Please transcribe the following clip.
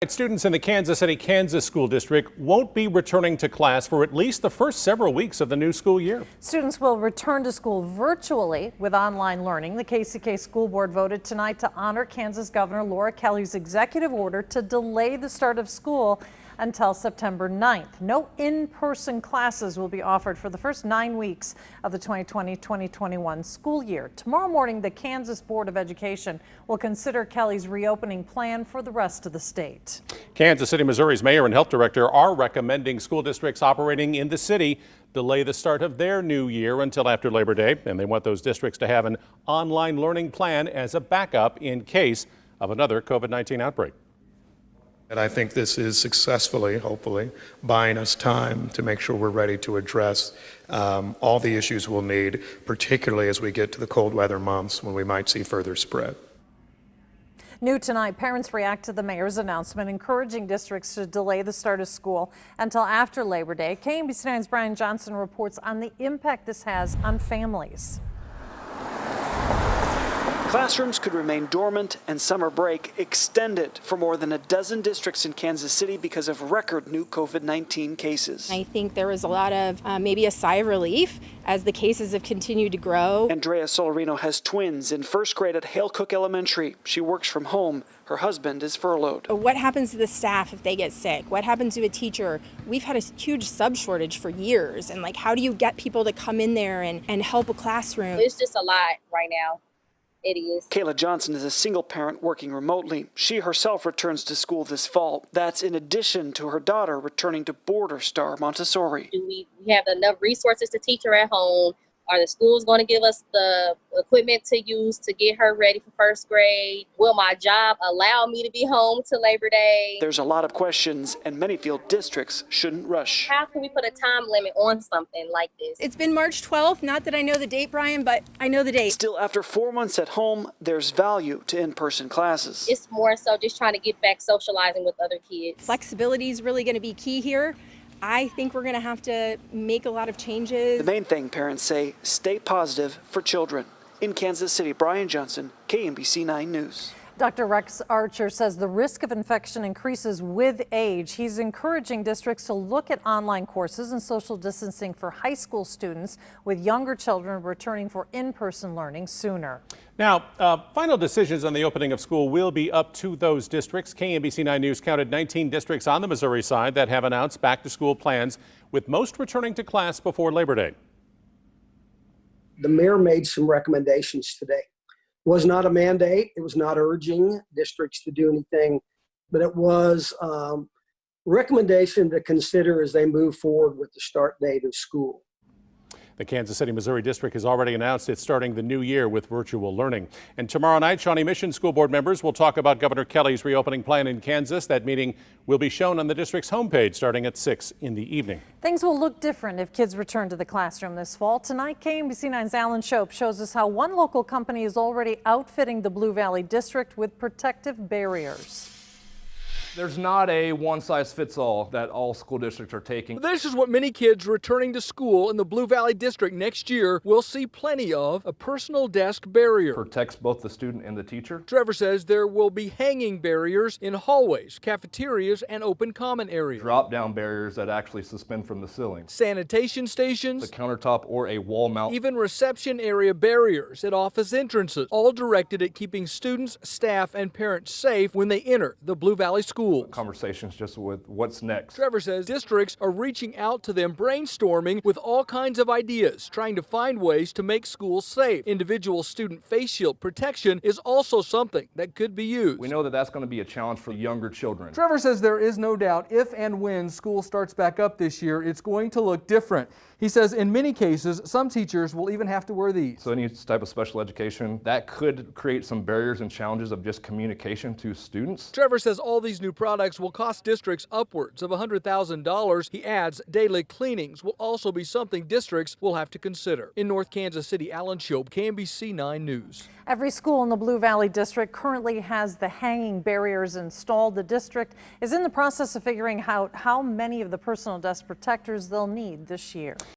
Students in the Kansas City, Kansas School District won't be returning to class for at least the first several weeks of the new school year. Students will return to school virtually with online learning. The KCK School Board voted tonight to honor Kansas Governor Laura Kelly's executive order to delay the start of school until September 9th. No in-person classes will be offered for the first 9 weeks of the 2020-2021 school year. Tomorrow morning, the Kansas Board of Education will consider Kelly's reopening plan for the rest of the state. Kansas City, Missouri's mayor and health director are recommending school districts operating in the city delay the start of their new year until after Labor Day, and they want those districts to have an online learning plan as a backup in case of another COVID-19 outbreak. And I think this is successfully, hopefully, buying us time to make sure we're ready to address all the issues we'll need, particularly as we get to the cold weather months when we might see further spread. New tonight, parents react to the mayor's announcement encouraging districts to delay the start of school until after Labor Day. KMBC 9's Brian Johnson reports on the impact this has on families. Classrooms could remain dormant and summer break extended for more than a dozen districts in Kansas City because of record new COVID-19 cases. I think there was a lot of maybe a sigh of relief as the cases have continued to grow. Andrea Solarino has twins in first grade at Hale Cook Elementary. She works from home. Her husband is furloughed. What happens to the staff if they get sick? What happens to a teacher? We've had a huge sub shortage for years. And how do you get people to come in there and help a classroom? It's just a lot right now. It is. Kayla Johnson is a single parent working remotely. She herself returns to school this fall. That's in addition to her daughter returning to Border Star Montessori. Do we have enough resources to teach her at home? Are the schools going to give us the equipment to use to get her ready for first grade? Will my job allow me to be home till Labor Day? There's a lot of questions, and many feel districts shouldn't rush. How can we put a time limit on something like this? It's been March 12th. Not that I know the date, Brian, but I know the date. Still, after 4 months at home, there's value to in-person classes. It's more so just trying to get back socializing with other kids. Flexibility is really going to be key here. I think we're going to have to make a lot of changes. The main thing, parents say, stay positive for children. In Kansas City, Brian Johnson, KMBC 9 News. Dr. Rex Archer says the risk of infection increases with age. He's encouraging districts to look at online courses and social distancing for high school students, with younger children returning for in-person learning sooner. Now, final decisions on the opening of school will be up to those districts. KMBC 9 News counted 19 districts on the Missouri side that have announced back-to-school plans, with most returning to class before Labor Day. The mayor made some recommendations today. It was not a mandate. It was not urging districts to do anything, but it was a recommendation to consider as they move forward with the start date of school. The Kansas City, Missouri district has already announced it's starting the new year with virtual learning. And tomorrow night, Shawnee Mission School Board members will talk about Governor Kelly's reopening plan in Kansas. That meeting will be shown on the district's homepage starting at 6 in the evening. Things will look different if kids return to the classroom this fall. Tonight, KMBC 9's Alan Shope shows us how one local company is already outfitting the Blue Valley District with protective barriers. There's not a one-size-fits-all that all school districts are taking. This is what many kids returning to school in the Blue Valley District next year will see plenty of: a personal desk barrier. Protects both the student and the teacher. Trevor says there will be hanging barriers in hallways, cafeterias, and open common areas. Drop-down barriers that actually suspend from the ceiling. Sanitation stations, the countertop, or a wall mount. Even reception area barriers at office entrances, all directed at keeping students, staff, and parents safe when they enter the Blue Valley School. Conversations just with what's next. Trevor says districts are reaching out to them, brainstorming with all kinds of ideas, trying to find ways to make schools safe. Individual student face shield protection is also something that could be used. We know that that's going to be a challenge for younger children. Trevor says there is no doubt if and when school starts back up this year, it's going to look different. He says in many cases, some teachers will even have to wear these. So any type of special education, that could create some barriers and challenges of just communication to students. Trevor says all these new products will cost districts upwards of $100,000. He adds daily cleanings will also be something districts will have to consider. In North Kansas City, Alan Shope, KMBC 9 News. Every school in the Blue Valley District currently has the hanging barriers installed. The district is in the process of figuring out how many of the personal desk protectors they'll need this year.